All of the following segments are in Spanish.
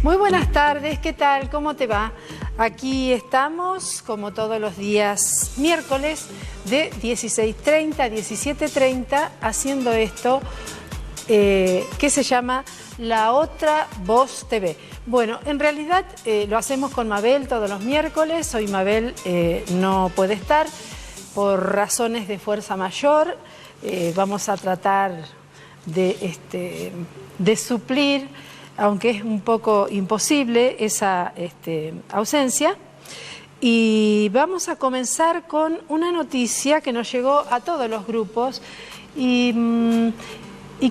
Muy buenas tardes, ¿qué tal? ¿Cómo te va? Aquí estamos, como todos los días miércoles, de 16:30 a 17:30, haciendo esto que se llama La Otra Voz TV. Bueno, en realidad lo hacemos con Mabel todos los miércoles. Hoy Mabel no puede estar por razones de fuerza mayor. Vamos a tratar de suplir, aunque es un poco imposible, esa ausencia. Y vamos a comenzar con una noticia que nos llegó a todos los grupos y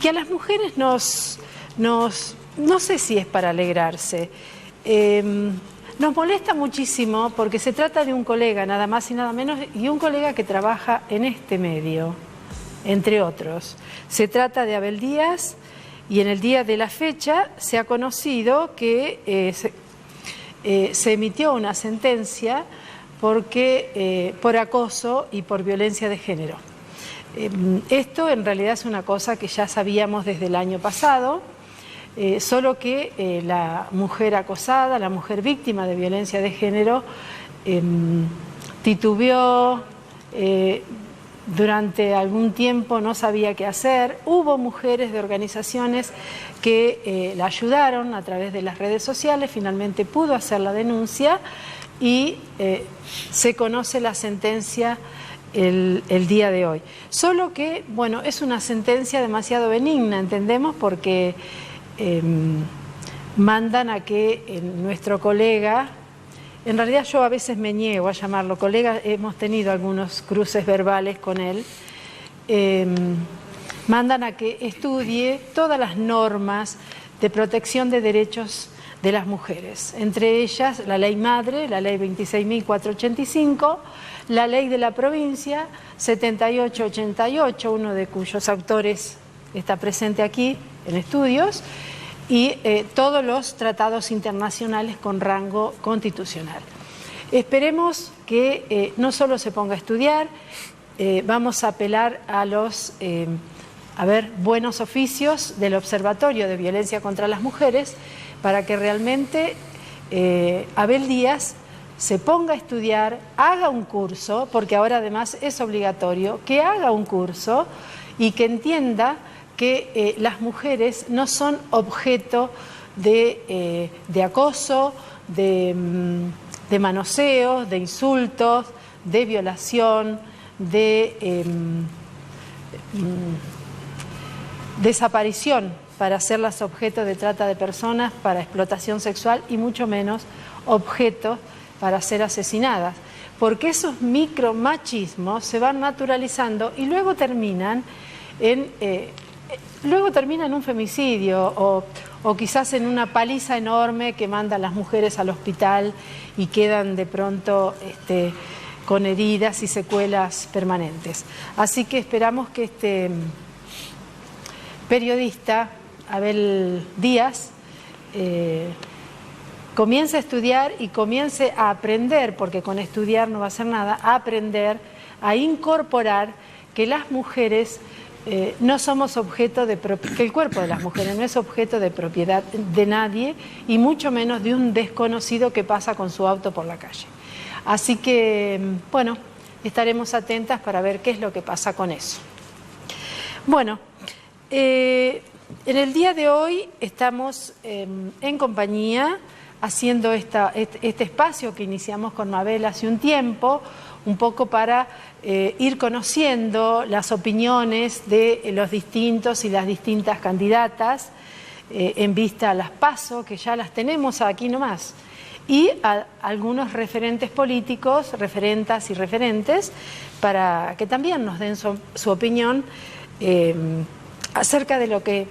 que a las mujeres no sé si es para alegrarse. Nos molesta muchísimo porque se trata de un colega, nada más y nada menos, y un colega que trabaja en este medio, entre otros. Se trata de Abel Díaz. Y en el día de la fecha se ha conocido que se emitió una sentencia por acoso y por violencia de género. Esto en realidad es una cosa que ya sabíamos desde el año pasado, solo que la mujer acosada, la mujer víctima de violencia de género, titubeó. Durante algún tiempo no sabía qué hacer. Hubo mujeres de organizaciones que la ayudaron a través de las redes sociales, finalmente pudo hacer la denuncia y se conoce la sentencia el día de hoy. Solo que, bueno, es una sentencia demasiado benigna, entendemos, porque mandan a que nuestro colega... En realidad yo a veces me niego a llamarlo colega, hemos tenido algunos cruces verbales con él. Mandan a que estudie todas las normas de protección de derechos de las mujeres, entre ellas la ley madre, la ley 26.485, la ley de la provincia 7888, uno de cuyos autores está presente aquí en estudios, y todos los tratados internacionales con rango constitucional. Esperemos que no solo se ponga a estudiar, vamos a apelar a los buenos oficios del Observatorio de Violencia contra las Mujeres para que realmente Abel Díaz se ponga a estudiar, haga un curso, porque ahora además es obligatorio, que haga un curso y que entienda que las mujeres no son objeto de acoso, de manoseos, de insultos, de violación, de desaparición para hacerlas objeto de trata de personas, para explotación sexual y mucho menos objeto para ser asesinadas. Porque esos micromachismos se van naturalizando y luego terminan en un femicidio o quizás en una paliza enorme que manda a las mujeres al hospital y quedan de pronto con heridas y secuelas permanentes. Así que esperamos que este periodista, Abel Díaz, comience a estudiar y comience a aprender, porque con estudiar no va a hacer nada, a aprender, a incorporar que las mujeres no somos objeto que el cuerpo de las mujeres no es objeto de propiedad de nadie y mucho menos de un desconocido que pasa con su auto por la calle. Así que, bueno, estaremos atentas para ver qué es lo que pasa con eso. Bueno, en el día de hoy estamos en compañía haciendo este espacio que iniciamos con Mabel hace un tiempo, un poco para ir conociendo las opiniones de los distintos y las distintas candidatas en vista a las PASO, que ya las tenemos aquí nomás, y a algunos referentes políticos, referentas y referentes, para que también nos den su opinión acerca de lo que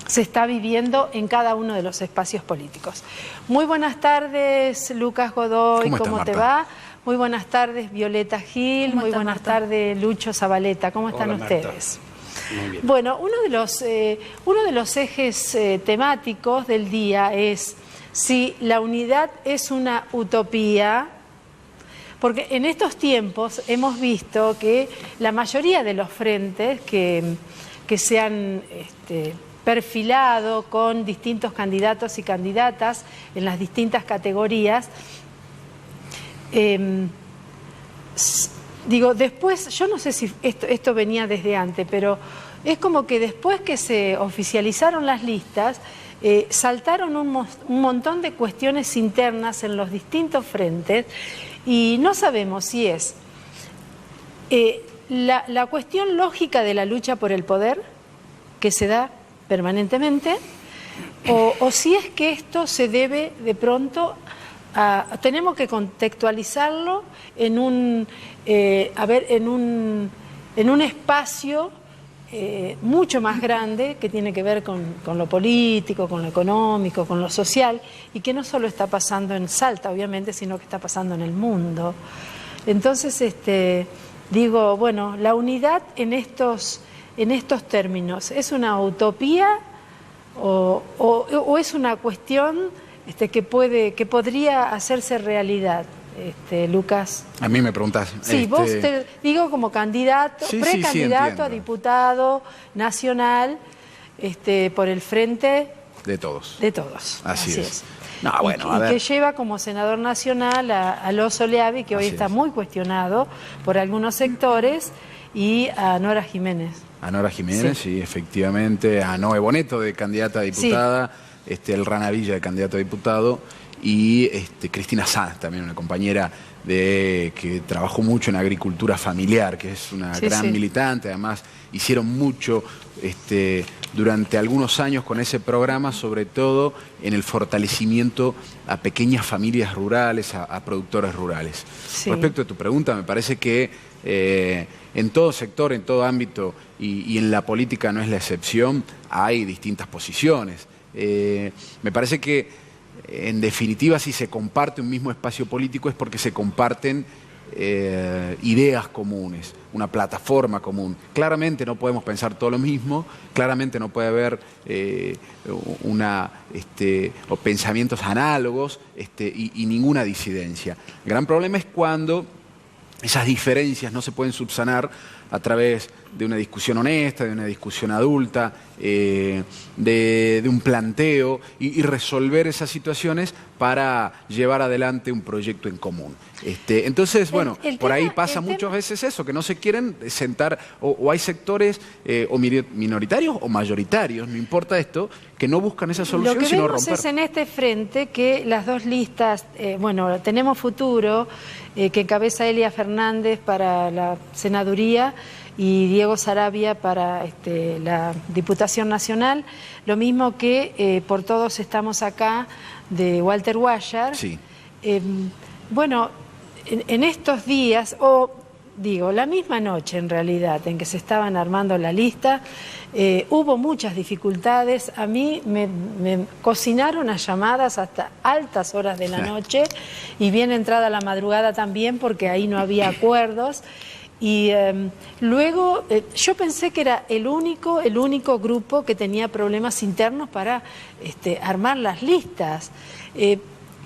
se está viviendo en cada uno de los espacios políticos. Muy buenas tardes, Lucas Godoy, ¿cómo te va? Muy buenas tardes, Violeta Gil. Muy buenas tardes, Lucho Zabaleta. ¿Cómo están ustedes? Muy bien. Bueno, uno de los ejes temáticos del día es si la unidad es una utopía, porque en estos tiempos hemos visto que la mayoría de los frentes que se han perfilado con distintos candidatos y candidatas en las distintas categorías. Digo, después, yo no sé si esto venía desde antes, pero es como que después que se oficializaron las listas, saltaron un montón de cuestiones internas en los distintos frentes y no sabemos si es la cuestión lógica de la lucha por el poder, que se da permanentemente, o si es que esto se debe de pronto tenemos que contextualizarlo en un espacio mucho más grande que tiene que ver con lo político, con lo económico, con lo social, y que no solo está pasando en Salta, obviamente, sino que está pasando en el mundo. Entonces, digo, bueno, la unidad en estos términos, ¿es una utopía o es una cuestión que podría hacerse realidad? Lucas. A mí me preguntás. Sí, vos te digo como candidato, precandidato a diputado nacional por el Frente de Todos. De Todos. Así es. No, bueno, y que lleva como senador nacional a Loso Leavi, que hoy está muy cuestionado por algunos sectores, y a Nora Jiménez. A Nora Jiménez, sí, efectivamente. A Noé Boneto, de candidata a diputada. Sí. El Rana Villa, de candidato a diputado. Y Cristina Sanz, también una compañera que trabajó mucho en agricultura familiar, que es una gran militante. Además, hicieron mucho durante algunos años con ese programa, sobre todo en el fortalecimiento a pequeñas familias rurales, a productores rurales. Sí. Respecto a tu pregunta, me parece que en todo sector, en todo ámbito, y en la política no es la excepción, hay distintas posiciones. Me parece que en definitiva, si se comparte un mismo espacio político es porque se comparten ideas comunes, una plataforma común. Claramente no podemos pensar todo lo mismo, claramente no puede haber o pensamientos análogos y ninguna disidencia. El gran problema es cuando esas diferencias no se pueden subsanar a través de una discusión honesta, de una discusión adulta, de un planteo y resolver esas situaciones para llevar adelante un proyecto en común. Entonces, bueno, por ahí pasa muchas veces eso, que no se quieren sentar, o hay sectores o minoritarios o mayoritarios, no importa esto, que no buscan esa solución, sino romper. Lo que vemos es en este frente que las dos listas, bueno, Tenemos Futuro, que encabeza Elia Fernández para la senaduría, y Diego Saravia para la Diputación Nacional, lo mismo que Por Todos Estamos Acá, de Walter Guayar. Sí. Bueno, en estos días, la misma noche en realidad en que se estaban armando la lista, hubo muchas dificultades. A mí me cocinaron a llamadas hasta altas horas de la noche y bien entrada la madrugada también, porque ahí no había acuerdos. Y luego yo pensé que era el único grupo que tenía problemas internos para armar las listas,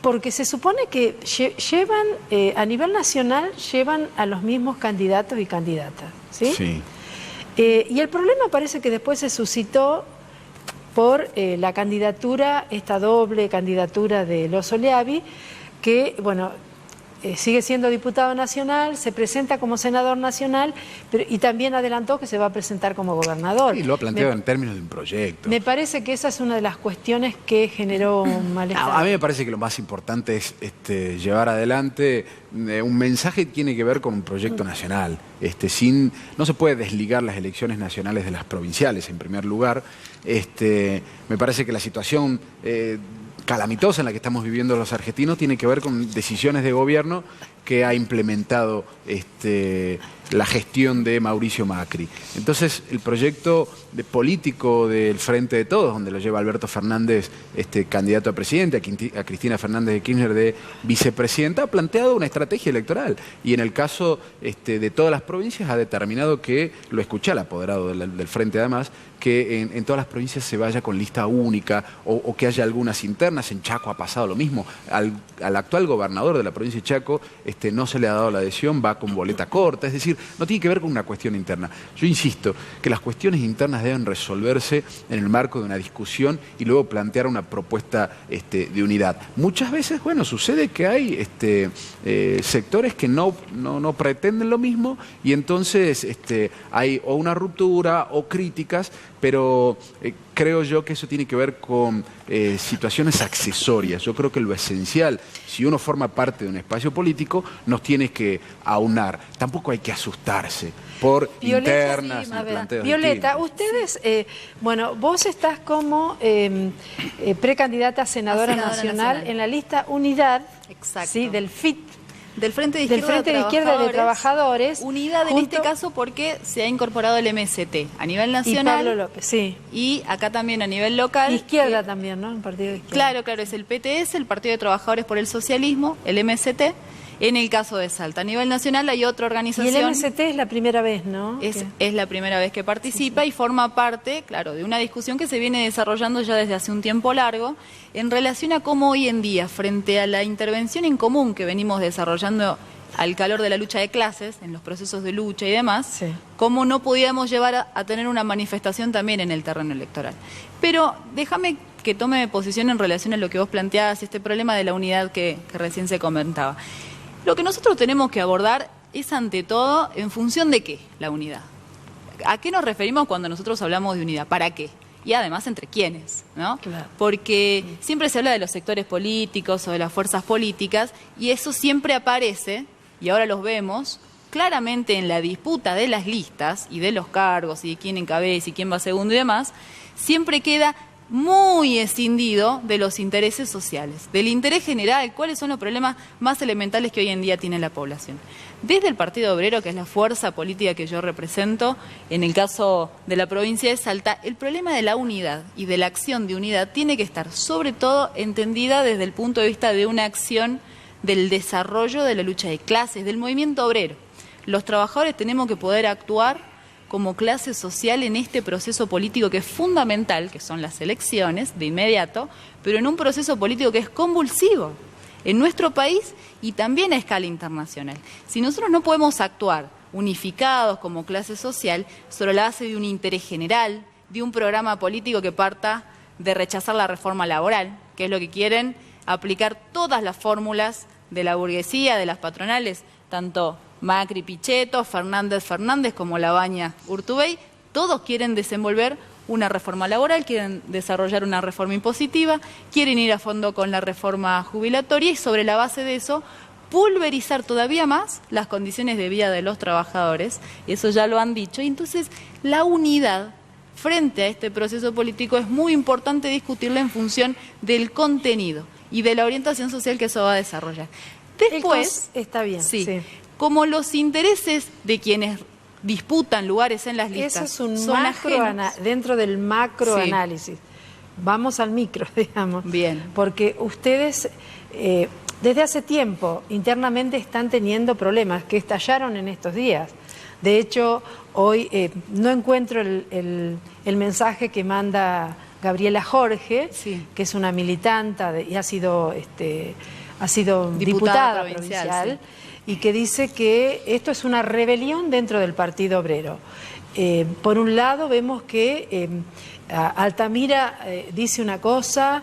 porque se supone que llevan, a nivel nacional, llevan a los mismos candidatos y candidatas, ¿sí? Sí. Y el problema parece que después se suscitó por la candidatura, esta doble candidatura de Loso Leavi, que, bueno, sigue siendo diputado nacional, se presenta como senador nacional, y también adelantó que se va a presentar como gobernador. Y lo ha planteado en términos de un proyecto. Me parece que esa es una de las cuestiones que generó un malestar. A mí me parece que lo más importante es llevar adelante un mensaje que tiene que ver con un proyecto nacional. No se puede desligar las elecciones nacionales de las provinciales, en primer lugar. Me parece que la situación calamitosa en la que estamos viviendo los argentinos tiene que ver con decisiones de gobierno que ha implementado la gestión de Mauricio Macri. Entonces, el proyecto político del Frente de Todos, donde lo lleva Alberto Fernández, candidato a presidente, a Cristina Fernández de Kirchner de vicepresidenta, ha planteado una estrategia electoral. Y en el caso de todas las provincias ha determinado que, lo escuché al apoderado del Frente además, que en todas las provincias se vaya con lista única o que haya algunas internas. En Chaco ha pasado lo mismo. Al actual gobernador de la provincia de Chaco no se le ha dado la adhesión, va con boleta corta, es decir, no tiene que ver con una cuestión interna. Yo insisto que las cuestiones internas deben resolverse en el marco de una discusión y luego plantear una propuesta de unidad. Muchas veces, bueno, sucede que hay sectores que no pretenden lo mismo y entonces hay o una ruptura o críticas, pero creo yo que eso tiene que ver con situaciones accesorias. Yo creo que lo esencial, si uno forma parte de un espacio político, nos tiene que aunar. Tampoco hay que asustarse por Violeta, internas y planteos Violeta, distintos. ustedes, bueno, vos estás como precandidata a senadora nacional en la lista Unidad, ¿sí? Del FIT. Del Frente de Izquierda de Trabajadores. Unidad en este caso porque se ha incorporado el MST a nivel nacional. Y Pablo López, sí. Y acá también a nivel local. Izquierda también, ¿no? El partido de izquierda. Claro, es el PTS, el Partido de Trabajadores por el Socialismo, el MST. En el caso de Salta, a nivel nacional hay otra organización. Y el MST es la primera vez, ¿no? Es la primera vez que participa y forma parte, claro, de una discusión que se viene desarrollando ya desde hace un tiempo largo en relación a cómo hoy en día, frente a la intervención en común que venimos desarrollando al calor de la lucha de clases, en los procesos de lucha y demás, cómo no podíamos llevar a tener una manifestación también en el terreno electoral. Pero déjame que tome posición en relación a lo que vos planteabas, este problema de la unidad que recién se comentaba. Lo que nosotros tenemos que abordar es, ante todo, en función de qué, la unidad. ¿A qué nos referimos cuando nosotros hablamos de unidad? ¿Para qué? Y además, ¿entre quiénes? ¿No? Claro. Porque siempre se habla de los sectores políticos o de las fuerzas políticas, y eso siempre aparece, y ahora los vemos, claramente en la disputa de las listas y de los cargos y de quién encabeza y quién va segundo y demás, siempre queda muy escindido de los intereses sociales, del interés general, cuáles son los problemas más elementales que hoy en día tiene la población. Desde el Partido Obrero, que es la fuerza política que yo represento, en el caso de la provincia de Salta, el problema de la unidad y de la acción de unidad tiene que estar sobre todo entendida desde el punto de vista de una acción del desarrollo de la lucha de clases, del movimiento obrero. Los trabajadores tenemos que poder actuar como clase social en este proceso político que es fundamental, que son las elecciones, de inmediato, pero en un proceso político que es convulsivo en nuestro país y también a escala internacional. Si nosotros no podemos actuar unificados como clase social sobre la base de un interés general, de un programa político que parta de rechazar la reforma laboral, que es lo que quieren aplicar todas las fórmulas de la burguesía, de las patronales, tanto Macri, Pichetto, Fernández, como Labaña, Urtubey, todos quieren desenvolver una reforma laboral, quieren desarrollar una reforma impositiva, quieren ir a fondo con la reforma jubilatoria y sobre la base de eso pulverizar todavía más las condiciones de vida de los trabajadores, eso ya lo han dicho, y entonces la unidad frente a este proceso político es muy importante discutirla en función del contenido y de la orientación social que eso va a desarrollar. Después, está bien, sí. Como los intereses de quienes disputan lugares en las listas eso es un son macro dentro del macroanálisis. Vamos al micro, digamos. Bien. Porque ustedes desde hace tiempo internamente están teniendo problemas que estallaron en estos días. De hecho, hoy no encuentro el mensaje que manda Gabriela Jorge, que es una militanta y ha sido diputada provincial. Y que dice que esto es una rebelión dentro del Partido Obrero. Por un lado vemos que Altamira dice una cosa,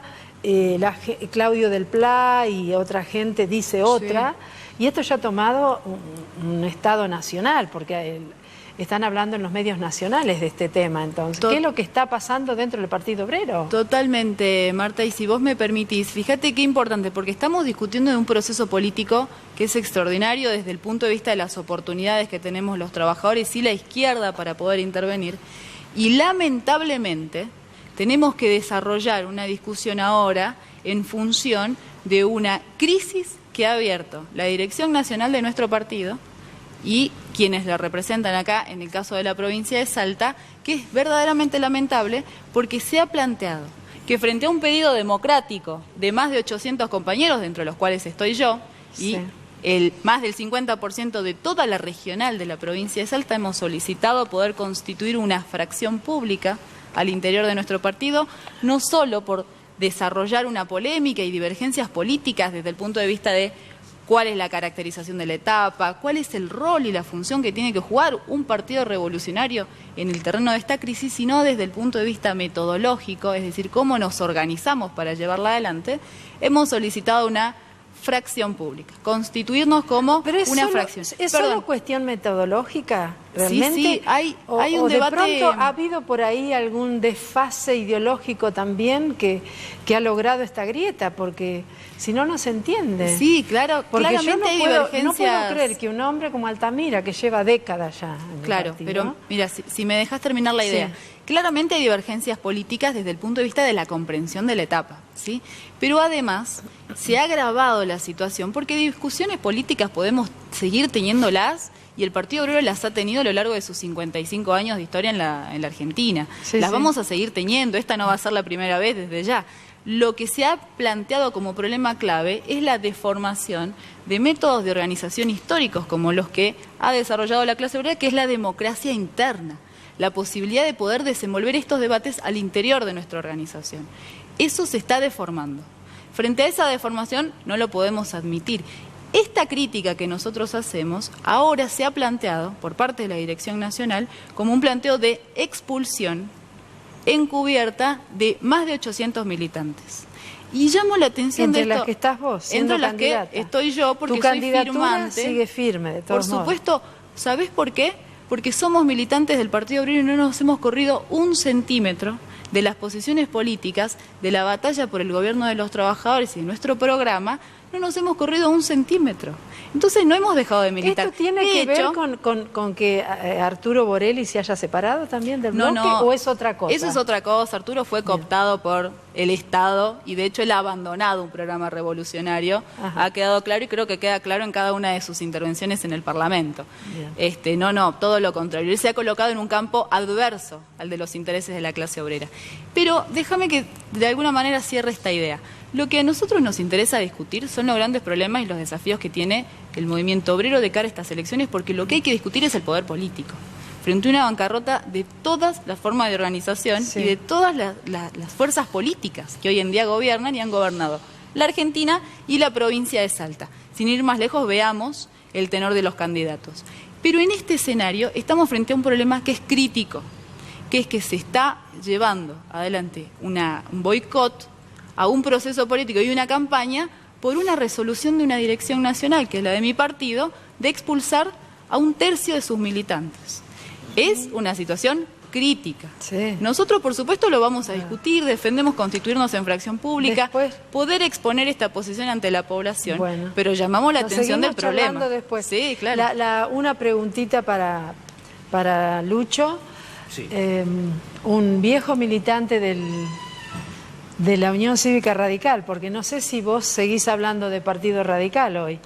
Claudio del Pla y otra gente dice otra, y esto ya ha tomado un estado nacional, porque están hablando en los medios nacionales de este tema. Entonces, ¿qué es lo que está pasando dentro del Partido Obrero? Totalmente, Marta, y si vos me permitís, fíjate qué importante, porque estamos discutiendo de un proceso político que es extraordinario desde el punto de vista de las oportunidades que tenemos los trabajadores y la izquierda para poder intervenir, y lamentablemente tenemos que desarrollar una discusión ahora en función de una crisis que ha abierto la dirección nacional de nuestro partido y quienes la representan acá, en el caso de la provincia de Salta, que es verdaderamente lamentable porque se ha planteado que frente a un pedido democrático de más de 800 compañeros, dentro de los cuales estoy yo, y más del 50% de toda la regional de la provincia de Salta, hemos solicitado poder constituir una fracción pública al interior de nuestro partido, no solo por desarrollar una polémica y divergencias políticas desde el punto de vista de cuál es la caracterización de la etapa, cuál es el rol y la función que tiene que jugar un partido revolucionario en el terreno de esta crisis, sino desde el punto de vista metodológico, es decir, cómo nos organizamos para llevarla adelante. Hemos solicitado una fracción pública, constituirnos como una fracción. ¿Es solo cuestión metodológica realmente? Sí, hay un debate. ¿De pronto ha habido por ahí algún desfase ideológico también que ha logrado esta grieta? Porque si no, no se entiende. Sí, claro, porque claramente hay divergencias. No puedo creer que un hombre como Altamira, que lleva décadas ya en el Claro, partido, pero mira, si me dejas terminar la idea. Sí. Claramente hay divergencias políticas desde el punto de vista de la comprensión de la etapa, ¿sí? Pero además se ha agravado la situación porque discusiones políticas podemos seguir teniéndolas y el Partido Obrero las ha tenido a lo largo de sus 55 años de historia en la Argentina. Sí, las sí. vamos a seguir teniendo, esta no va a ser la primera vez desde ya. Lo que se ha planteado como problema clave es la deformación de métodos de organización históricos como los que ha desarrollado la clase obrera, que es la democracia interna, la posibilidad de poder desenvolver estos debates al interior de nuestra organización. Eso se está deformando. Frente a esa deformación no lo podemos admitir. Esta crítica que nosotros hacemos ahora se ha planteado por parte de la Dirección Nacional como un planteo de expulsión encubierta de más de 800 militantes. Y llamo la atención entre de esto. las que estás vos, siendo entre las candidata. que estoy yo, porque tu soy candidatura firmante. sigue firme, de todos Por modos. supuesto, ¿sabés por qué? Porque somos militantes del Partido Obrero y no nos hemos corrido un centímetro de las posiciones políticas, de la batalla por el gobierno de los trabajadores y de nuestro programa, no nos hemos corrido un centímetro. Entonces no hemos dejado de militar. ¿Esto tiene De que hecho, ver con que Arturo Borelli se haya separado también del bloque o es otra cosa? Eso es otra cosa. Arturo fue cooptado por el Estado y de hecho él ha abandonado un programa revolucionario. Ajá. Ha quedado claro y creo que queda claro en cada una de sus intervenciones en el Parlamento. Bien. No, todo lo contrario. Él se ha colocado en un campo adverso al de los intereses de la clase obrera. Pero déjame que de alguna manera cierre esta idea. Lo que a nosotros nos interesa discutir son los grandes problemas y los desafíos que tiene el movimiento obrero de cara a estas elecciones, porque lo que hay que discutir es el poder político, frente a una bancarrota de todas las formas de organización Sí. y de todas las fuerzas políticas que hoy en día gobiernan y han gobernado la Argentina y la provincia de Salta. Sin ir más lejos, veamos el tenor de los candidatos. Pero en este escenario estamos frente a un problema que es crítico, que es que se está llevando adelante un boicot a un proceso político y una campaña por una resolución de una dirección nacional, que es la de mi partido, de expulsar a 1/3 de sus militantes. Es una situación crítica. Sí. Nosotros, por supuesto, lo vamos a discutir, defendemos constituirnos en fracción pública, Después. poder exponer esta posición ante la población, Bueno. pero llamamos la Nos atención del seguimos problema. charlando después. Sí, claro. Una preguntita para Lucho. Sí. Un viejo militante de la Unión Cívica Radical, porque no sé si vos seguís hablando de Partido Radical hoy.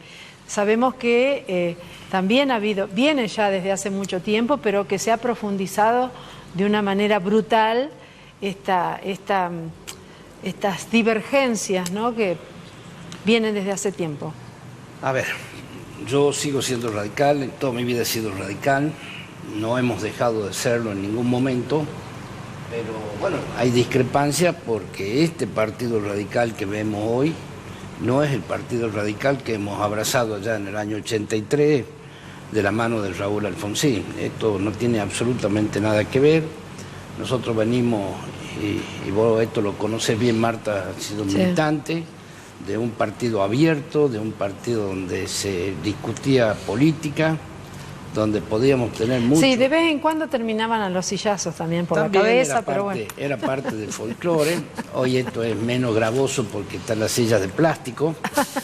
Sabemos que también viene ya desde hace mucho tiempo, pero que se ha profundizado de una manera brutal estas divergencias, ¿no?, que vienen desde hace tiempo. A ver, yo sigo siendo radical, en toda mi vida he sido radical, no hemos dejado de serlo en ningún momento, pero bueno, hay discrepancia porque este partido radical que vemos hoy no es el partido radical que hemos abrazado ya en el año 83 de la mano de Raúl Alfonsín. Esto no tiene absolutamente nada que ver. Nosotros venimos, y vos esto lo conocés bien, Marta, ha sido Sí. militante, de un partido abierto, de un partido donde se discutía política, donde podíamos tener mucho... Sí, de vez en cuando terminaban a los sillazos también por También la cabeza, era pero parte, bueno. era parte del folclore. Hoy esto es menos gravoso porque están las sillas de plástico,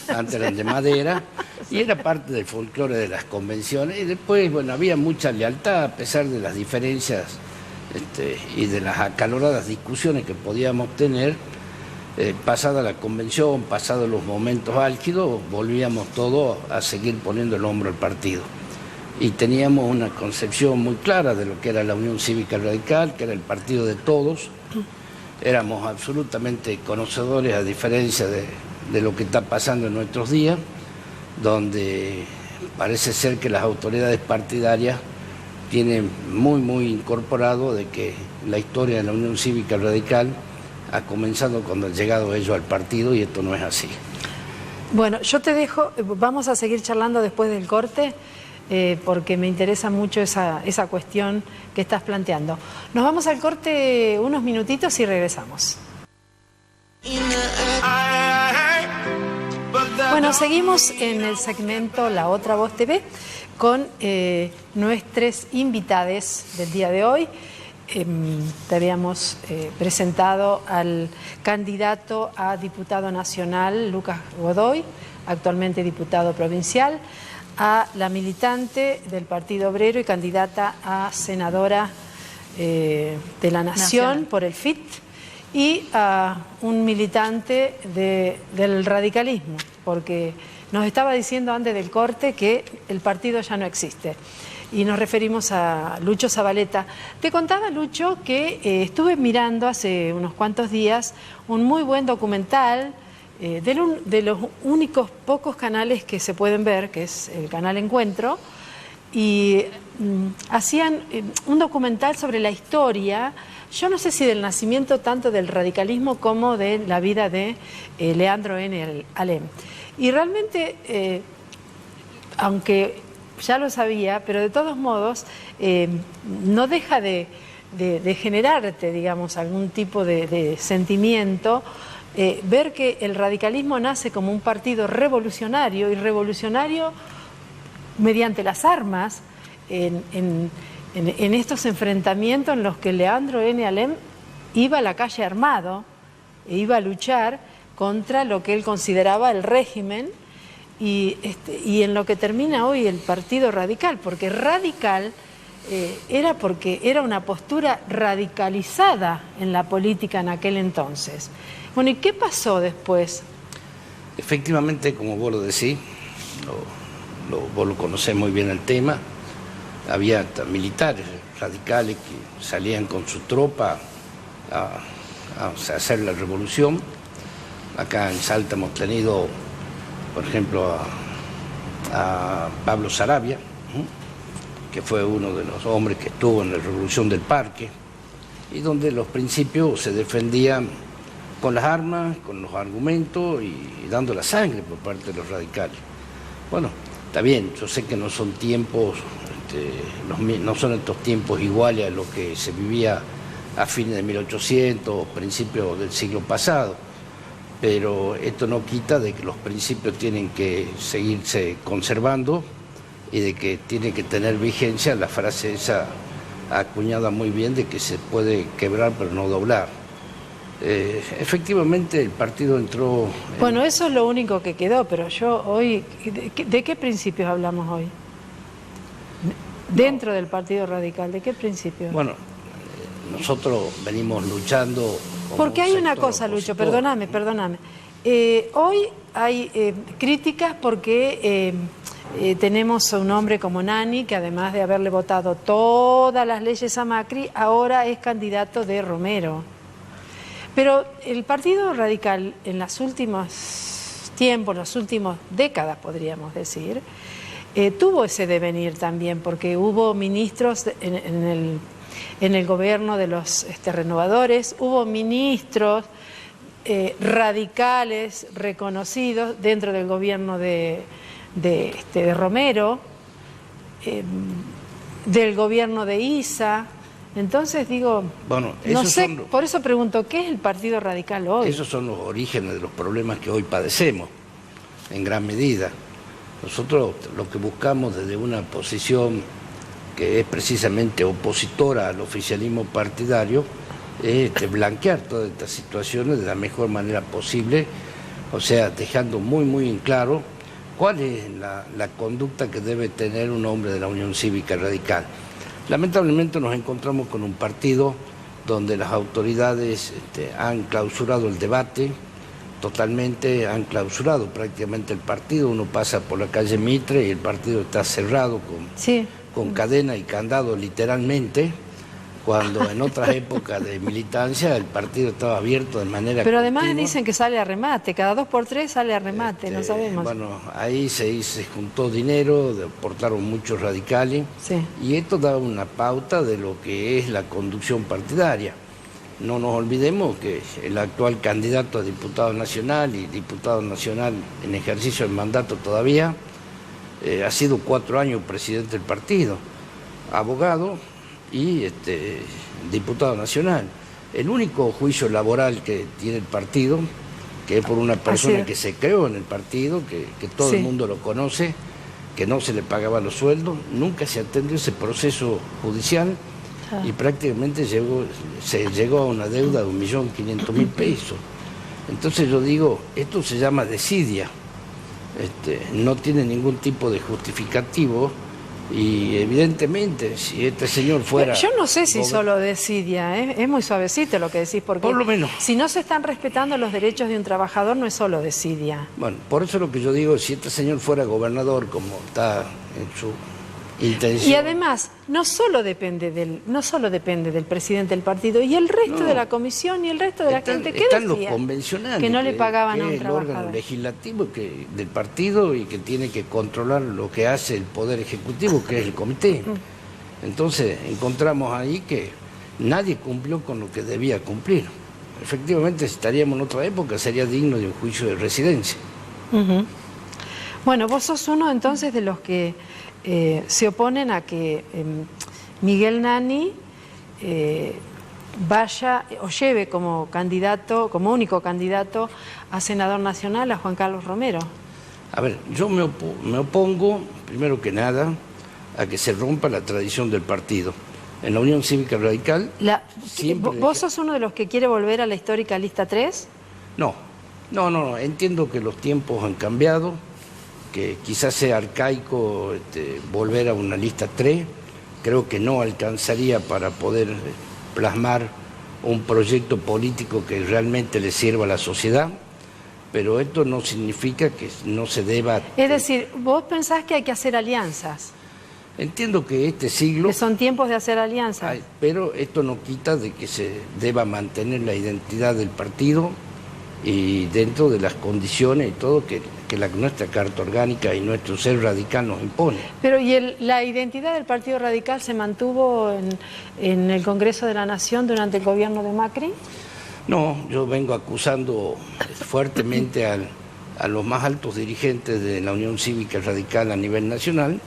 antes eran de madera, y era parte del folclore de las convenciones. Y después, bueno, había mucha lealtad a pesar de las diferencias y de las acaloradas discusiones que podíamos tener. Pasada la convención, pasados los momentos álgidos, volvíamos todos a seguir poniendo el hombro al partido. Y teníamos una concepción muy clara de lo que era la Unión Cívica Radical, que era el partido de todos. Éramos absolutamente conocedores, a diferencia de lo que está pasando en nuestros días, donde parece ser que las autoridades partidarias tienen muy incorporado de que la historia de la Unión Cívica Radical ha comenzado cuando han llegado ellos al partido, y esto no es así. Bueno, yo te dejo, vamos a seguir charlando después del corte, porque me interesa mucho esa cuestión que estás planteando. Nos vamos al corte unos minutitos y regresamos. Bueno, seguimos en el segmento La Otra Voz TV con nuestros invitados del día de hoy. Te habíamos presentado al candidato a diputado nacional, Lucas Godoy, actualmente diputado provincial, a la militante del Partido Obrero y candidata a senadora de la Nación por el FIT, y a un militante del radicalismo, porque nos estaba diciendo antes del corte que el partido ya no existe. Y nos referimos a Lucho Zabaleta. Te contaba, Lucho, que estuve mirando hace unos cuantos días un muy buen documental de los únicos pocos canales que se pueden ver, que es el canal Encuentro, y hacían un documental sobre la historia, yo no sé si del nacimiento tanto del radicalismo como de la vida de Leandro N. Alem. Y realmente, aunque ya lo sabía, pero de todos modos no deja de generarte, digamos, algún tipo de sentimiento, ver que el radicalismo nace como un partido revolucionario, y revolucionario mediante las armas, en estos enfrentamientos en los que Leandro N. Alem iba a la calle armado, e iba a luchar contra lo que él consideraba el régimen, y en lo que termina hoy el Partido Radical, porque radical era porque era una postura radicalizada en la política en aquel entonces. Bueno, ¿y qué pasó después? Efectivamente, como vos lo decís, vos lo conocés muy bien el tema, había militares radicales que salían con su tropa a hacer la revolución. Acá en Salta hemos tenido, por ejemplo, a Pablo Saravia, que fue uno de los hombres que estuvo en la Revolución del Parque, y donde los principios se defendían con las armas, con los argumentos y dando la sangre por parte de los radicales. Bueno, está bien, yo sé que no son tiempos, no son estos tiempos iguales a lo que se vivía a fines de 1800, principios del siglo pasado, pero esto no quita de que los principios tienen que seguirse conservando y de que tiene que tener vigencia la frase esa acuñada muy bien de que se puede quebrar pero no doblar. Efectivamente el partido entró... Bueno, eso es lo único que quedó, pero yo hoy... ¿De qué principios hablamos hoy? Dentro del Partido Radical, ¿de qué principios? Bueno, nosotros venimos luchando... Porque hay una cosa, Lucho, perdóname. Hoy hay críticas porque tenemos a un hombre como Nani, que además de haberle votado todas las leyes a Macri, ahora es candidato de Romero. Pero el Partido Radical en los últimos tiempos, las últimas décadas podríamos decir, tuvo ese devenir también, porque hubo ministros en el gobierno de los renovadores, hubo ministros radicales reconocidos dentro del gobierno de Romero, del gobierno de Issa. Entonces digo, bueno, no sé, por eso pregunto, ¿qué es el Partido Radical hoy? Esos son los orígenes de los problemas que hoy padecemos, en gran medida. Nosotros lo que buscamos desde una posición que es precisamente opositora al oficialismo partidario es blanquear todas estas situaciones de la mejor manera posible, o sea, dejando muy en claro cuál es la conducta que debe tener un hombre de la Unión Cívica Radical. Lamentablemente nos encontramos con un partido donde las autoridades han clausurado el debate, totalmente han clausurado prácticamente el partido. Uno pasa por la calle Mitre y el partido está cerrado con cadena y candado literalmente, cuando en otras épocas de militancia el partido estaba abierto de manera Pero además continua. dicen que sale a remate, cada 2 por 3 sale a remate, no sabemos. Bueno, ahí se juntó dinero, aportaron muchos radicales, sí. Y esto da una pauta de lo que es la conducción partidaria. no nos olvidemos que el actual candidato a diputado nacional y diputado nacional en ejercicio del mandato todavía, ha sido 4 años presidente del partido, abogado y diputado nacional. El único juicio laboral que tiene el partido, que es por una persona que se creó en el partido, que todo el mundo lo conoce, que no se le pagaban los sueldos, nunca se atendió ese proceso judicial y prácticamente se llegó a una deuda de 1.500.000 pesos. Entonces yo digo, esto se llama desidia, no tiene ningún tipo de justificativo y evidentemente si este señor fuera... Yo no sé si solo desidia, es muy suavecito lo que decís, porque por lo menos, si no se están respetando los derechos de un trabajador no es solo desidia. Bueno, por eso lo que yo digo, si este señor fuera gobernador como está en su intención... Y además, no solo depende del presidente del partido, y el resto de la comisión y el resto de la gente, ¿qué están decía? Los convencionales, que no le pagaban a un el trabajador. órgano legislativo del partido y que tiene que controlar lo que hace el Poder Ejecutivo, que es el comité. Entonces, encontramos ahí que nadie cumplió con lo que debía cumplir. Efectivamente, si estaríamos en otra época, sería digno de un juicio de residencia. Bueno, vos sos uno entonces de los que se oponen a que Miguel Nani vaya o lleve como candidato, como único candidato a senador nacional a Juan Carlos Romero. A ver, yo me opongo, primero que nada, a que se rompa la tradición del partido. En la Unión Cívica Radical... ¿Vos sos uno de los que quiere volver a la histórica lista 3? No, entiendo que los tiempos han cambiado, que quizás sea arcaico volver a una lista 3, creo que no alcanzaría para poder plasmar un proyecto político que realmente le sirva a la sociedad, pero esto no significa que no se deba... Es decir, vos pensás que hay que hacer alianzas. Entiendo que este siglo... Que son tiempos de hacer alianzas. Pero esto no quita de que se deba mantener la identidad del partido y dentro de las condiciones y todo que nuestra Carta Orgánica y nuestro ser radical nos impone. Pero ¿y la identidad del Partido Radical se mantuvo en el Congreso de la Nación durante el gobierno de Macri? No, yo vengo acusando fuertemente a los más altos dirigentes de la Unión Cívica Radical a nivel nacional,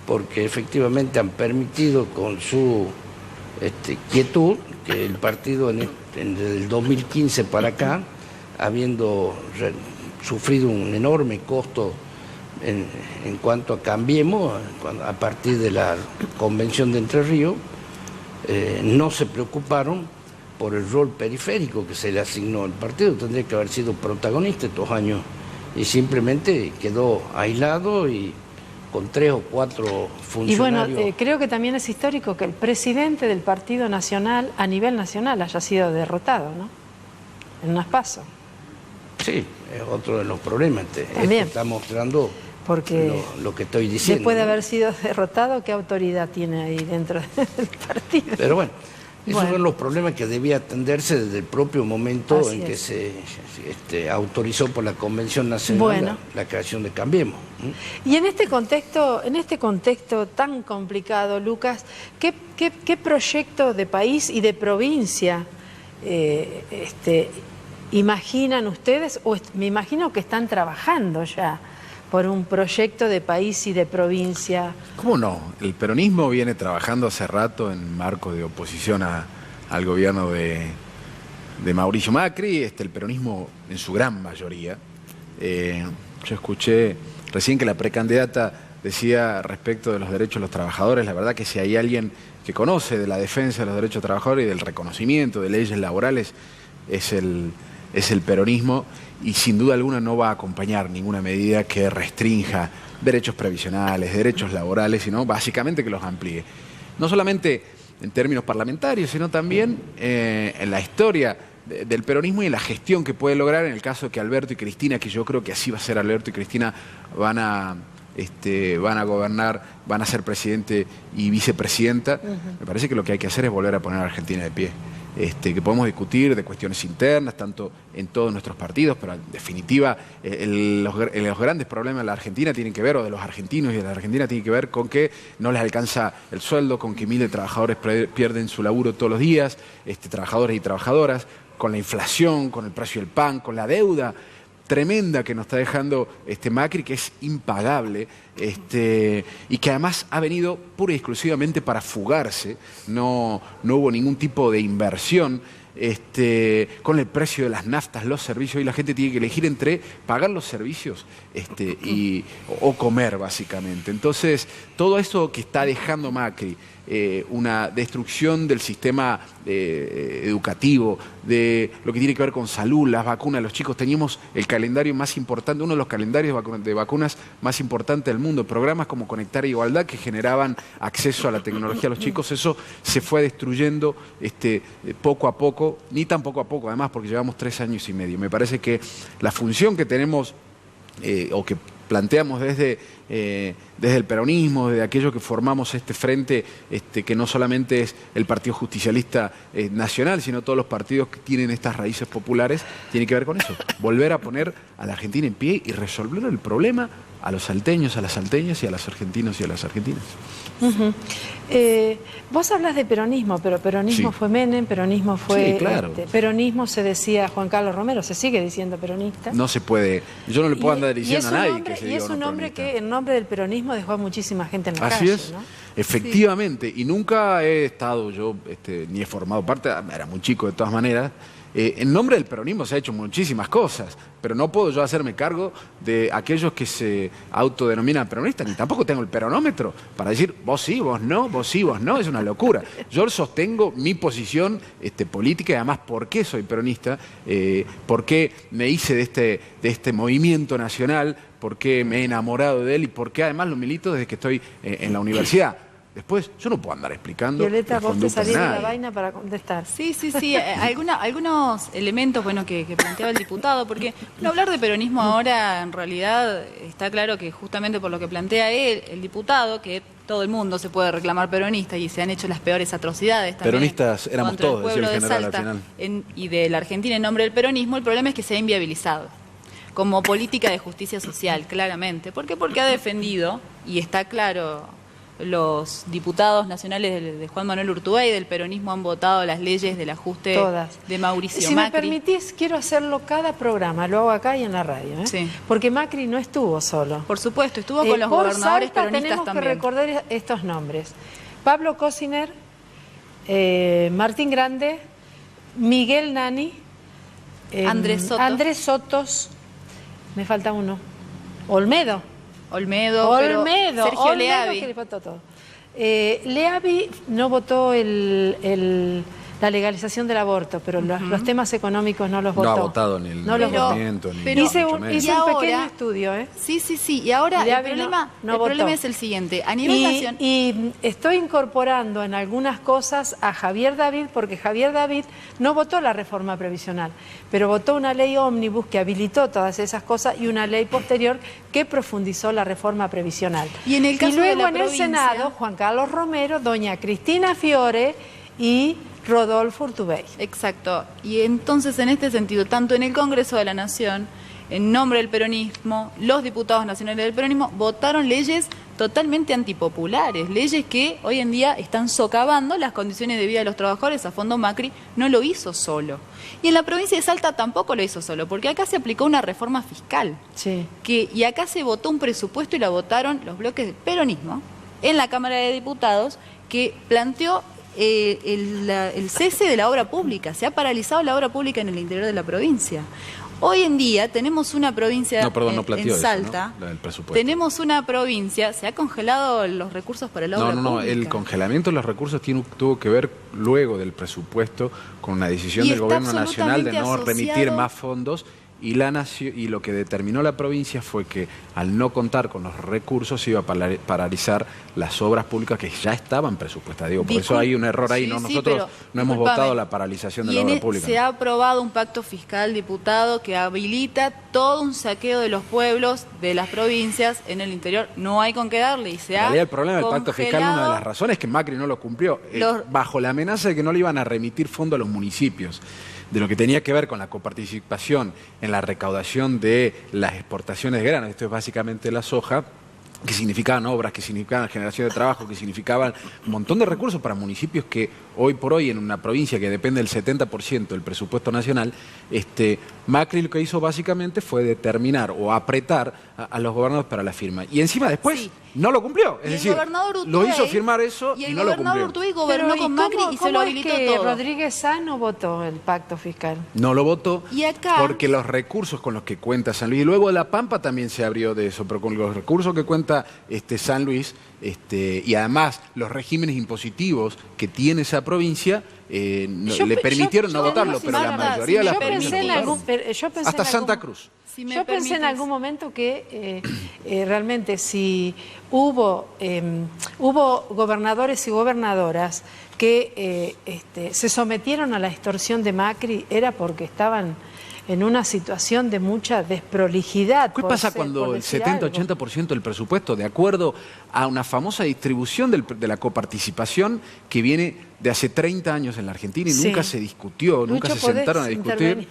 porque efectivamente han permitido con su quietud que el partido desde el 2015 para acá, habiendo sufrido un enorme costo en cuanto a Cambiemos, a partir de la Convención de Entre Ríos, no se preocuparon por el rol periférico que se le asignó al partido. Tendría que haber sido protagonista estos años y simplemente quedó aislado y con 3 o 4 funcionarios. Y bueno, creo que también es histórico que el presidente del Partido Nacional, a nivel nacional, haya sido derrotado, ¿no? En unas PASO. Sí, es otro de los problemas. Esto está mostrando lo que estoy diciendo. Después de haber sido derrotado, ¿qué autoridad tiene ahí dentro del partido? Pero bueno, esos son los problemas que debía atenderse desde el propio momento en que se autorizó por la Convención Nacional la creación de Cambiemos. Y en este contexto tan complicado, Lucas, ¿qué proyecto de país y de provincia imaginan ustedes, o me imagino que están trabajando ya por un proyecto de país y de provincia? ¿Cómo no? El peronismo viene trabajando hace rato en marco de oposición al gobierno de Mauricio Macri, el peronismo en su gran mayoría. Yo escuché recién que la precandidata decía respecto de los derechos de los trabajadores, la verdad que si hay alguien que conoce de la defensa de los derechos de los trabajadores y del reconocimiento de leyes laborales, es el peronismo, y sin duda alguna no va a acompañar ninguna medida que restrinja derechos previsionales, derechos laborales, sino básicamente que los amplíe. No solamente en términos parlamentarios, sino también en la historia del peronismo y en la gestión que puede lograr en el caso de que Alberto y Cristina, que yo creo que así va a ser, Alberto y Cristina van a gobernar, van a ser presidente y vicepresidenta. Me parece que lo que hay que hacer es volver a poner a Argentina de pie. que podemos discutir de cuestiones internas, tanto en todos nuestros partidos, pero en definitiva los grandes problemas de la Argentina tienen que ver, o de los argentinos y de la Argentina, tienen que ver con que no les alcanza el sueldo, con que miles de trabajadores pierden su laburo todos los días, trabajadores y trabajadoras, con la inflación, con el precio del pan, con la deuda tremenda que nos está dejando Macri, que es impagable, y que además ha venido pura y exclusivamente para fugarse, no hubo ningún tipo de inversión, con el precio de las naftas, los servicios, y la gente tiene que elegir entre pagar los servicios o comer, básicamente. Entonces, todo eso que está dejando Macri, una destrucción del sistema educativo, de lo que tiene que ver con salud, las vacunas, los chicos, teníamos el calendario más importante, uno de los calendarios de vacunas más importantes del mundo, programas como Conectar Igualdad que generaban acceso a la tecnología a los chicos, eso se fue destruyendo poco a poco, ni tan poco a poco, además, porque llevamos 3 años y medio. Me parece que la función que tenemos, o que planteamos desde el peronismo, desde aquello que formamos este frente, que no solamente es el Partido Justicialista Nacional, sino todos los partidos que tienen estas raíces populares, tiene que ver con eso, volver a poner a la Argentina en pie y resolver el problema a los salteños, a las salteñas y a los argentinos y a las argentinas. Vos hablas de peronismo, pero peronismo fue Menem, peronismo fue... Sí, claro. Peronismo se decía Juan Carlos Romero, se sigue diciendo peronista. No se puede, yo no le puedo andar diciendo a nadie que se diga. Y es un hombre que en nombre del peronismo dejó a muchísima gente en la calle. Así es, ¿no? Efectivamente, y nunca he estado yo, ni he formado parte, era muy chico de todas maneras. En nombre del peronismo se ha hecho muchísimas cosas, pero no puedo yo hacerme cargo de aquellos que se autodenominan peronistas, ni tampoco tengo el peronómetro para decir vos sí, vos no, vos sí, vos no, es una locura. Yo sostengo mi posición política y además por qué soy peronista, por qué me hice de este movimiento nacional, por qué me he enamorado de él y por qué además lo milito desde que estoy en la universidad. Después, yo no puedo andar explicando. Violeta, vos te salís de la vaina para contestar. Sí. Algunos elementos que planteaba el diputado, porque hablar de peronismo ahora, en realidad, está claro que justamente por lo que plantea él, el diputado, que todo el mundo se puede reclamar peronista y se han hecho las peores atrocidades también. Peronistas éramos contra todos, el pueblo decía el general de Salta al final. Y de la Argentina en nombre del peronismo, el problema es que se ha inviabilizado como política de justicia social, claramente. ¿Por qué? Porque ha defendido, y está claro, los diputados nacionales de Juan Manuel Urtubey del peronismo han votado las leyes del ajuste de Mauricio Macri. Si me permitís, quiero hacerlo cada programa, lo hago acá y en la radio, Sí. Porque Macri no estuvo solo. Por supuesto, estuvo con los gobernadores Salta peronistas tenemos también. Que recordar estos nombres: Pablo Cosiner, Martín Grande, Miguel Nani, Andrés Sotos, me falta uno, Olmedo, Sergio Leavi. Que le faltó todo. Leavi no votó la legalización del aborto, pero los temas económicos no los votó. No ha votado ni el movimiento, ni hice un pequeño estudio, Sí. Y ahora el problema es el siguiente. A nivel nacional... Y estoy incorporando en algunas cosas a Javier David, porque Javier David no votó la reforma previsional, pero votó una ley ómnibus que habilitó todas esas cosas y una ley posterior que profundizó la reforma previsional. Y en el caso luego de la en provincia... el Senado, Juan Carlos Romero, doña Cristina Fiore y Rodolfo Urtubey. Exacto. Y entonces, en este sentido, tanto en el Congreso de la Nación, en nombre del peronismo, los diputados nacionales del peronismo votaron leyes totalmente antipopulares, leyes que hoy en día están socavando las condiciones de vida de los trabajadores. A fondo Macri no lo hizo solo. Y en la provincia de Salta tampoco lo hizo solo, porque acá se aplicó una reforma fiscal. Sí. Y acá se votó un presupuesto y la votaron los bloques del peronismo en la Cámara de Diputados, que planteó el cese de la obra pública. Se ha paralizado la obra pública en el interior de la provincia. Hoy en día tenemos una provincia en Salta, eso, ¿no? El presupuesto. Tenemos una provincia, se ha congelado los recursos para la obra pública. El congelamiento de los recursos tuvo que ver luego del presupuesto con una decisión del gobierno nacional de no remitir más fondos y lo que determinó la provincia fue que al no contar con los recursos se iba a paralizar las obras públicas que ya estaban presupuestadas. Digo, por eso hay un error ahí. Sí, ¿no? sí, Nosotros no hemos votado la paralización de la obra pública. Se ha aprobado un pacto fiscal, diputado, que habilita todo un saqueo de los pueblos, de las provincias en el interior. No hay con qué darle y se ha En realidad el problema del pacto fiscal, una de las razones es que Macri no lo cumplió, bajo la amenaza de que no le iban a remitir fondos a los municipios, de lo que tenía que ver con la coparticipación en la recaudación de las exportaciones de grano, esto es básicamente la soja, que significaban obras, que significaban generación de trabajo, que significaban un montón de recursos para municipios que hoy por hoy en una provincia que depende del 70% del presupuesto nacional, Macri lo que hizo básicamente fue determinar o apretar a los gobernadores para la firma. Y encima después no lo cumplió. Es decir, lo hizo firmar eso y no lo cumplió. El gobernador Urtubey gobernó con Macri y se lo habilitó todo. Rodríguez Sá no votó el pacto fiscal. No lo votó y acá, porque los recursos con los que cuenta San Luis, y luego La Pampa también se abrió de eso, pero con los recursos que cuenta San Luis, y además los regímenes impositivos que tiene esa provincia, le permitieron no votarlo, pero la mayoría de las provincias votaron. Hasta Santa Cruz. Yo pensé en algún momento que realmente si hubo gobernadores y gobernadoras que se sometieron a la extorsión de Macri, era porque estaban en una situación de mucha desprolijidad. ¿Qué pasa cuando el 70-80% del presupuesto, de acuerdo a una famosa distribución de la coparticipación que viene de hace 30 años en la Argentina y nunca se discutió, nunca se sentaron a discutir,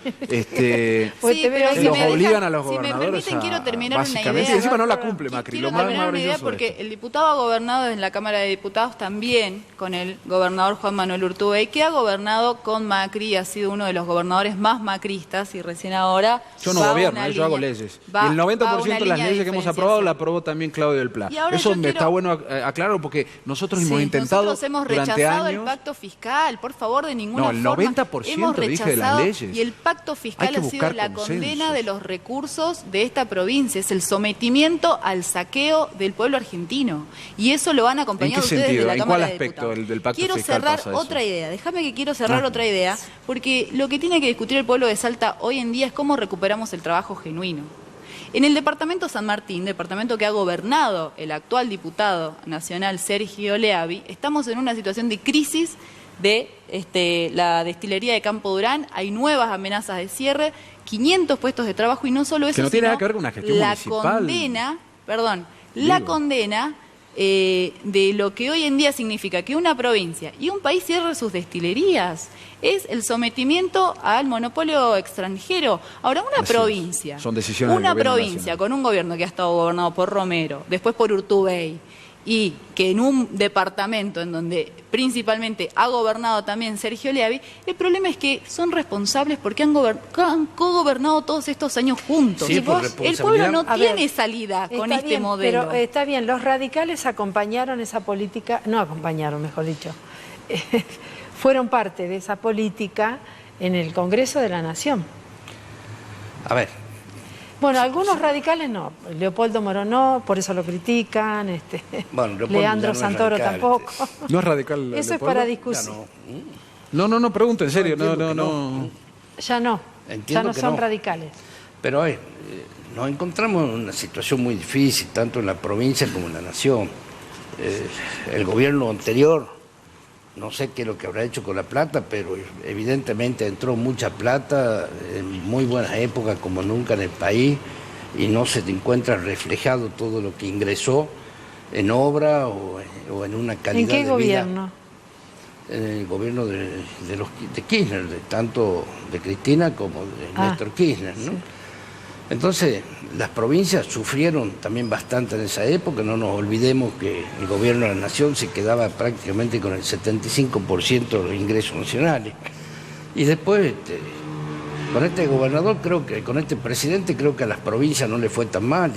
los obligan a los gobernadores si me permiten, quiero terminar básicamente, una idea. Y encima no la cumple Macri. Quiero terminar una idea porque el diputado ha gobernado en la Cámara de Diputados también con el gobernador Juan Manuel Urtubey, que ha gobernado con Macri y ha sido uno de los gobernadores más macristas y recién ahora yo no gobierno, yo hago leyes. Y el 90% de las leyes que hemos aprobado la aprobó también Claudio del Pla. Eso me está bueno aclararlo porque nosotros hemos intentado durante años el pacto fiscal, por favor, de ninguna forma. No, el 90% dije de las leyes. Y el pacto fiscal ha sido la condena de los recursos de esta provincia, es el sometimiento al saqueo del pueblo argentino. Y eso lo han acompañado ustedes de la Cámara de Diputados. Del pacto quiero fiscal cerrar otra idea, déjame que quiero cerrar otra idea, porque lo que tiene que discutir el pueblo de Salta hoy en día es cómo recuperamos el trabajo genuino. En el departamento San Martín, departamento que ha gobernado el actual diputado nacional Sergio Leavi, estamos en una situación de crisis de la destilería de Campo Durán, hay nuevas amenazas de cierre, 500 puestos de trabajo y no solo eso, que no tiene nada que ver con una gestión municipal. La condena de lo que hoy en día significa que una provincia y un país cierre sus destilerías. Es el sometimiento al monopolio extranjero. Ahora, una provincia con un gobierno que ha estado gobernado por Romero, después por Urtubey, y que en un departamento en donde principalmente ha gobernado también Sergio Leavi, el problema es que son responsables porque han cogobernado todos estos años juntos. Sí, el pueblo no tiene salida con este modelo. Pero está bien, los radicales acompañaron esa política, no acompañaron, mejor dicho, fueron parte de esa política en el Congreso de la Nación. A ver. Bueno, algunos radicales no. Leopoldo Moronó, por eso lo critican. Bueno, Leandro Santoro radical, tampoco. ¿No es radical? Eso es para discusión. No, pregunto en serio. No. Ya no. Ya no son radicales. Pero nos encontramos en una situación muy difícil, tanto en la provincia como en la nación. El gobierno anterior, no sé qué es lo que habrá hecho con la plata, pero evidentemente entró mucha plata en muy buenas épocas como nunca en el país y no se encuentra reflejado todo lo que ingresó en obra o en una calidad de vida. ¿En qué gobierno? En el gobierno de Kirchner, tanto de Cristina como de Néstor Kirchner, ¿no? Sí. Entonces, las provincias sufrieron también bastante en esa época, no nos olvidemos que el gobierno de la nación se quedaba prácticamente con el 75% de los ingresos nacionales. Y después, con este gobernador, con este presidente, creo que a las provincias no le fue tan mal.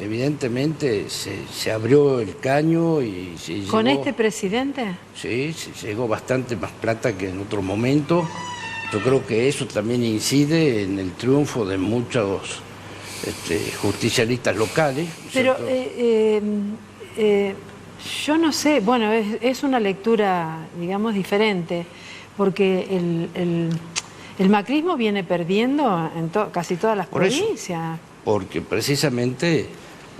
Evidentemente se abrió el caño y se llegó... ¿Con este presidente? Sí, se llegó bastante más plata que en otro momento. Yo creo que eso también incide en el triunfo de muchos justicialistas locales. Pero yo no sé, bueno, es una lectura, digamos, diferente, porque El macrismo viene perdiendo en casi todas las provincias. Porque precisamente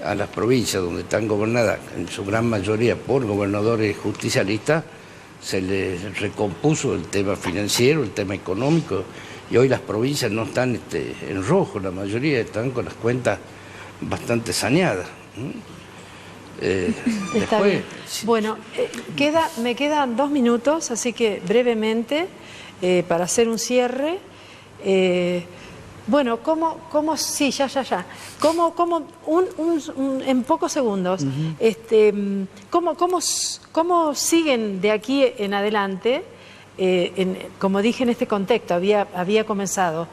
a las provincias donde están gobernadas, en su gran mayoría por gobernadores justicialistas, se les recompuso el tema financiero, el tema económico, y hoy las provincias no están en rojo, la mayoría están con las cuentas bastante saneadas. Está bien. Bueno, me quedan 2 minutos, así que brevemente, para hacer un cierre. Bueno, sí, ya. En pocos segundos, ¿cómo siguen de aquí en adelante? Como dije, en este contexto, había comenzado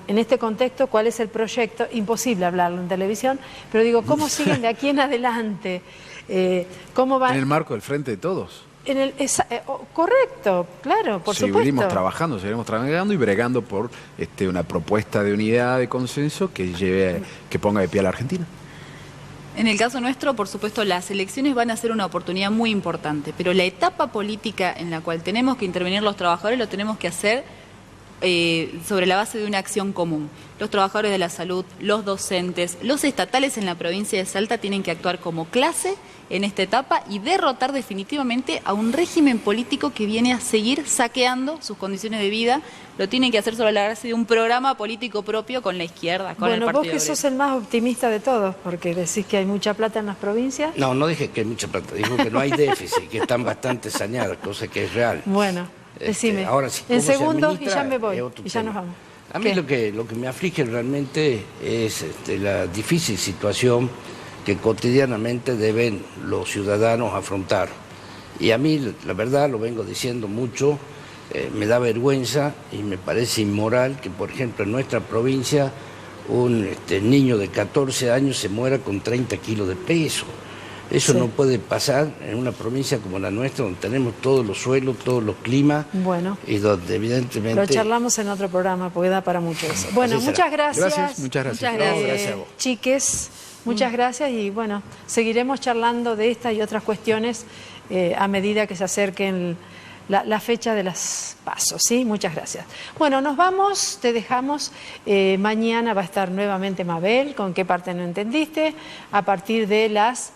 en este contexto, ¿cuál es el proyecto? Imposible hablarlo en televisión, pero digo, ¿cómo siguen de aquí en adelante? ¿Cómo van? En el marco del Frente de Todos. Correcto, claro, por supuesto. Seguiremos trabajando y bregando por una propuesta de unidad, de consenso que ponga de pie a la Argentina. En el caso nuestro, por supuesto, las elecciones van a ser una oportunidad muy importante, pero la etapa política en la cual tenemos que intervenir los trabajadores lo tenemos que hacer sobre la base de una acción común. Los trabajadores de la salud, los docentes, los estatales en la provincia de Salta tienen que actuar como clase en esta etapa y derrotar definitivamente a un régimen político que viene a seguir saqueando sus condiciones de vida. Lo tienen que hacer sobre la base de un programa político propio con la izquierda, con el Partido Bueno, vos que sos el más optimista de todos, porque decís que hay mucha plata en las provincias. No dije que hay mucha plata, digo que no hay déficit, que están bastante saneadas, cosa que es real. Bueno, decime, ahora, sí, en segundos y ya me voy, y ya nos vamos. A mí lo que me aflige realmente es la difícil situación que cotidianamente deben los ciudadanos afrontar. Y a mí, la verdad, lo vengo diciendo mucho, me da vergüenza y me parece inmoral que, por ejemplo, en nuestra provincia un niño de 14 años se muera con 30 kilos de peso. Eso sí. No puede pasar en una provincia como la nuestra, donde tenemos todos los suelos, todos los climas, y donde evidentemente... Lo charlamos en otro programa, porque da para mucho eso. Bueno, muchas gracias. Muchas gracias. Gracias a vos. Chiques, muchas gracias y bueno, seguiremos charlando de estas y otras cuestiones a medida que se acerquen la fecha de las PASO, ¿sí? Muchas gracias. Bueno, nos vamos, te dejamos. Mañana va a estar nuevamente Mabel, ¿con qué parte no entendiste? A partir de las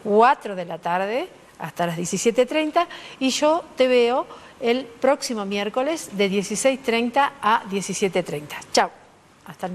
4 de la tarde hasta las 17:30 y yo te veo el próximo miércoles de 16:30 a 17:30. Chao. Hasta el